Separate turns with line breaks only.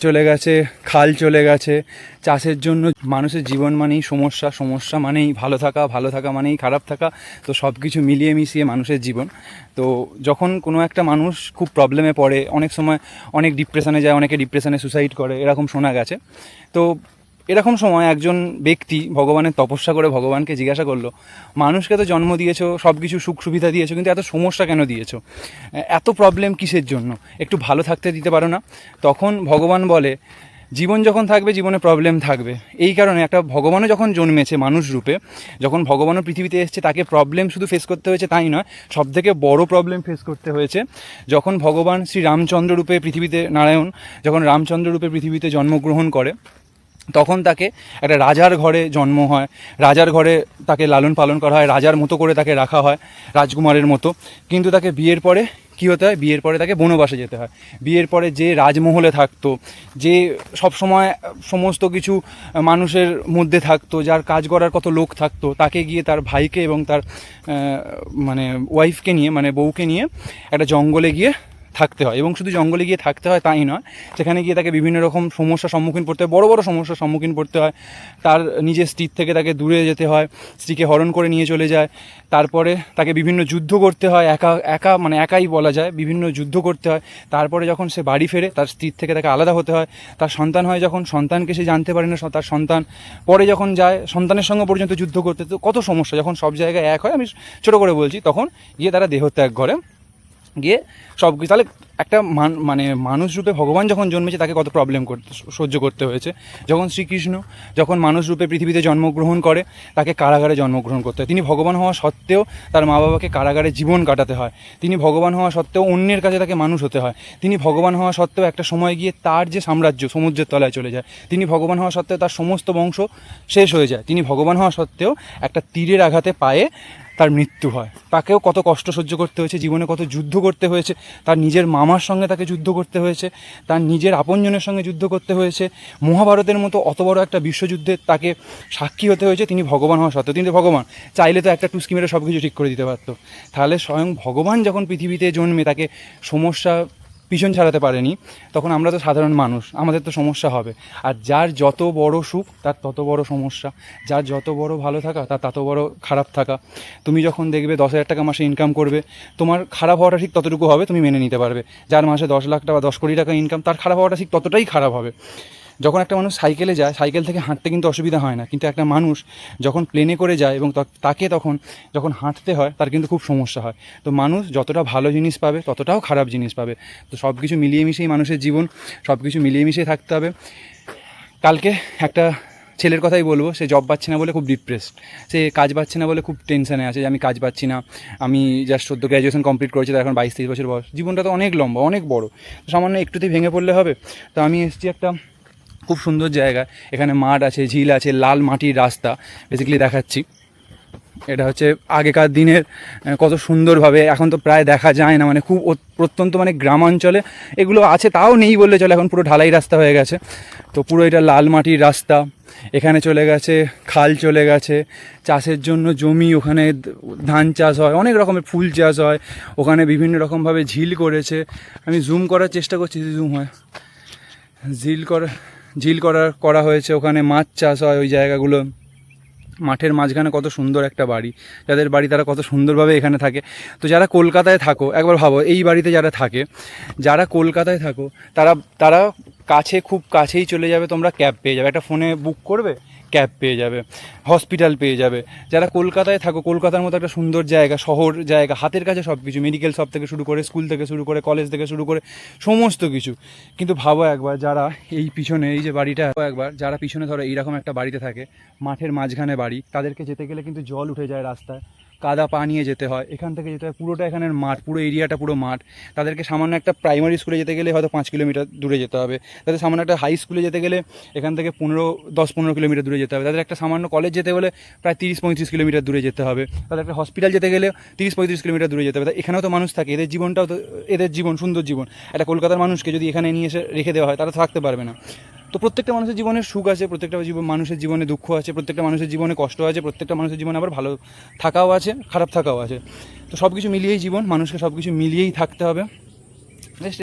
চলে গেছে, খাল চলে গেছে। চাষের জন্য মানুষের জীবন মানেই সমস্যা, সমস্যা মানেই ভালো থাকা, ভালো থাকা মানেই খারাপ থাকা। তো সব কিছু মিলিয়ে মিশিয়ে মানুষের জীবন। তো যখন কোনো একটা মানুষ খুব প্রবলেমে পড়ে, অনেক সময় অনেক ডিপ্রেশনে যায়, অনেকে ডিপ্রেশনে সুসাইড করে, এরকম শোনা গেছে। তো এরকম সময় একজন ব্যক্তি ভগবানের তপস্যা করে ভগবানকে জিজ্ঞাসা করলো, মানুষকে তো জন্ম দিয়েছো, সব কিছু সুখ সুবিধা দিয়েছো, কিন্তু এত সমস্যা কেন দিয়েছো? এত প্রবলেম কিসের জন্য? একটু ভালো থাকতে দিতে পারো না? তখন ভগবান বলে, জীবন যখন থাকবে জীবনে প্রবলেম থাকবে। এই কারণে একটা ভগবানও যখন জন্মেছে মানুষ রূপে, যখন ভগবানও পৃথিবীতে এসেছে, তাকে প্রবলেম শুধু ফেস করতে হয়েছে তাই নয়, সবথেকে বড় প্রবলেম ফেস করতে হয়েছে যখন ভগবান শ্রী রামচন্দ্র রূপে পৃথিবীতে, নারায়ণ যখন রামচন্দ্র রূপে পৃথিবীতে জন্মগ্রহণ করে, তখন তাকে একটা রাজার ঘরে জন্ম হয়, রাজার ঘরে তাকে লালন পালন করা হয়, রাজার মতো করে তাকে রাখা হয়, রাজকুমারের মতো। কিন্তু তাকে বিয়ের পরে কী হতে হয়? বিয়ের পরে তাকে বনবাসে যেতে হয়। বিয়ের পরে যে রাজমহলে থাকতো, যে সবসময় সমস্ত কিছু মানুষের মধ্যে থাকতো, যার কাজ করার কত লোক থাকতো, তাকে গিয়ে তার ভাইকে এবং তার মানে ওয়াইফকে নিয়ে, মানে বউকে নিয়ে একটা জঙ্গলে গিয়ে থাকতে হয়। এবং শুধু জঙ্গলে গিয়ে থাকতে হয় তাই নয়, সেখানে গিয়ে তাকে বিভিন্ন রকম সমস্যার সম্মুখীন পড়তে হয়, বড় বড় সমস্যার সম্মুখীন পড়তে হয়। তার নিজের স্ত্রীর থেকে তাকে দূরে যেতে হয়, স্ত্রীকে হরণ করে নিয়ে চলে যায়। তারপরে তাকে বিভিন্ন যুদ্ধ করতে হয়, মানে একাই বলা যায়, বিভিন্ন যুদ্ধ করতে হয়। তারপরে যখন সে বাড়ি ফেরে, তার স্ত্রীর থেকে তাকে আলাদা হতে হয়। তার সন্তান হয় যখন, সন্তানকে সে জানতে পারে না তার সন্তান। পরে যখন যায় সন্তানের সঙ্গে পর্যন্ত যুদ্ধ করতে, তো কত সমস্যা। যখন সব জায়গায় এক হয়, আমি ছোটো করে বলছি, তখন গিয়ে তারা দেহত্যাগ করে, গিয়ে সব কিছু। তাহলে একটা মানে মানুষ রূপে ভগবান যখন জন্মেছে, তাকে কত প্রবলেম সহ্য করতে হয়েছে। যখন শ্রীকৃষ্ণ যখন মানুষ রূপে পৃথিবীতে জন্মগ্রহণ করে, তাকে কারাগারে জন্মগ্রহণ করতে হয়। তিনি ভগবান হওয়া সত্ত্বেও তার মা বাবাকে কারাগারে জীবন কাটাতে হয়। তিনি ভগবান হওয়া সত্ত্বেও অন্যের কাছে তাকে মানুষ হতে হয়। তিনি ভগবান হওয়া সত্ত্বেও একটা সময় গিয়ে তার যে সাম্রাজ্য সমুদ্রের তলায় চলে যায়। তিনি ভগবান হওয়া সত্ত্বেও তার সমস্ত বংশ শেষ হয়ে যায়। তিনি ভগবান হওয়া সত্ত্বেও একটা তীরের আঘাতে পায়ে তার মৃত্যু হয়। তাকেও কত কষ্ট সহ্য করতে হয়েছে, জীবনে কত যুদ্ধ করতে হয়েছে। তার নিজের মামার সঙ্গে তাকে যুদ্ধ করতে হয়েছে, তার নিজের আপনজনের সঙ্গে যুদ্ধ করতে হয়েছে। মহাভারতের মতো অত বড় একটা বিশ্বযুদ্ধে তাকে সাক্ষী হতে হয়েছে। তিনি ভগবান হওয়া সত্ত্বেও, তিনি ভগবান, চাইলে তো একটা টুস্কি মেরে সব কিছু ঠিক করে দিতে পারতো। তাহলে স্বয়ং ভগবান যখন পৃথিবীতে জন্মে, তাকে সমস্যা পিছন ছাড়াতে পারেনি, তখন আমরা তো সাধারণ মানুষ, আমাদের তো সমস্যা হবে। আর যার যত বড় সুখ তার তত বড় সমস্যা, যার যত বড় ভালো থাকা তার তত বড় খারাপ থাকা। তুমি যখন দেখবে 10,000 টাকা মাসে ইনকাম করবে, তোমার খারাপ হওয়াটা ঠিক ততটুকু হবে, তুমি মেনে নিতে পারবে। যার মাসে 10 লাখ টাকা বা 10 কোটি টাকা ইনকাম, তার খারাপ হওয়াটা ঠিক ততটাই খারাপ হবে। যখন একটা মানুষ সাইকেলে যায়, সাইকেল থেকে হাঁটতে কিন্তু অসুবিধা হয় না, কিন্তু একটা মানুষ যখন প্লেনে করে যায় এবং তাকে তখন যখন হাঁটতে হয়, তার কিন্তু খুব সমস্যা হয়। তো মানুষ যতটা ভালো জিনিস পাবে ততটাও খারাপ জিনিস পাবে। তো সব কিছু মিলিয়ে মিশিয়েই মানুষের জীবন, সব কিছু মিলিয়ে মিশিয়ে থাকতে হবে। কালকে একটা ছেলের কথাই বলবো, সে জব পাচ্ছে না বলে খুব ডিপ্রেসড, সে কাজ পাচ্ছে না বলে খুব টেনশানে আছে যে আমি কাজ পাচ্ছি না। আমি জাস্ট সদ্য গ্র্যাজুয়েশন কমপ্লিট করেছি, তার এখন 22-23 বছর বয়স। জীবনটা তো অনেক লম্বা, অনেক বড়, সামান্য একটুতেই ভেঙে পড়লে হবে? তো আমি এসেছি একটা খুব সুন্দর জায়গা, এখানে মাঠ আছে, ঝিল আছে, লাল মাটির রাস্তা বেসিক্যালি দেখাচ্ছি। এটা হচ্ছে আগেকার দিনের কত সুন্দরভাবে, এখন তো প্রায় দেখা যায় না, মানে খুব প্রত্যন্ত মানে গ্রামাঞ্চলে এগুলো আছে, তাও নেই বললে চলে, এখন পুরো ঢালাই রাস্তা হয়ে গেছে। তো পুরো এটা লাল মাটির রাস্তা, এখানে চলে গেছে, খাল চলে গেছে, চাষের জন্য জমি, ওখানে ধান চাষ হয়, অনেক রকমের ফুল চাষ হয়, ওখানে বিভিন্ন রকমভাবে ঝিল করেছে। আমি জুম করার চেষ্টা করছি, জুম হয়, ঝিল করা হয়েছে, ওখানে মাছ চাষ হয় ওই জায়গাগুলো। মাঠের মাঝখানে কত সুন্দর একটা বাড়ি, যাদের বাড়ি তারা কত সুন্দরভাবে এখানে থাকে। তো যারা কলকাতায় থাকো, একবার ভাবো এই বাড়িতে যারা থাকে, যারা কলকাতায় থাকো, তারা কাছে, খুব কাছেই চলে যাবে, তোমরা ক্যাব পেয়ে যাবে, একটা ফোনে বুক করবে, ক্যাব পেয়ে যাবে, হসপিটাল পেয়ে যাবে। যারা কলকাতায় থাকো, কলকাতার মতো একটা সুন্দর জায়গা, শহর জায়গা, হাতের কাছে সব কিছু, মেডিকেল শপ থেকে শুরু করে, স্কুল থেকে শুরু করে, কলেজ থেকে শুরু করে সমস্ত কিছু। কিন্তু ভাবো একবার, যারা এই পিছনে, এই যে বাড়িটা, একবার যারা পিছনে ধরো এইরকম একটা বাড়িতে থাকে, মাঠের মাঝখানে বাড়ি, তাদেরকে যেতে গেলে কিন্তু জল উঠে যায় রাস্তায়, কাদা পা নিয়ে যেতে হয়, এখান থেকে যেতে হয়, পুরোটা এখানের মাঠ, পুরো এরিয়াটা পুরো মাঠ। তাদেরকে সামান্য একটা প্রাইমারি স্কুলে যেতে গেলে হয়তো 5 কিলোমিটার দূরে যেতে হবে, তাদের সামান্য একটা হাই স্কুলে যেতে গেলে এখান থেকে 10-15 কিলোমিটার দূরে যেতে হবে, তাদের একটা সামান্য কলেজ যেতে হলে প্রায় 30-35 কিলোমিটার দূরে যেতে হবে, তাদের একটা হসপিটাল যেতে গেলে 30-35 কিলোমিটার দূরে যেতে হবে। এখানেও তো মানুষ থাকে, এদের জীবনটাও তো, এদের জীবন সুন্দর জীবন, একটা কলকাতার মানুষকে যদি এখানে নিয়ে এসে রেখে দেওয়া হয়, তারা থাকতে পারবে না। তো প্রত্যেকটা মানুষের জীবনে সুখ আছে, প্রত্যেকটা মানুষের জীবনে দুঃখ আছে, প্রত্যেকটা মানুষের জীবনে কষ্ট আছে, প্রত্যেকটা মানুষের জীবনে আবার ভালো থাকাও আছে, খারাপ থাকাও আছে। তো সব কিছু মিলিয়েই জীবন, মানুষকে সব কিছু মিলিয়েই থাকতে হবে।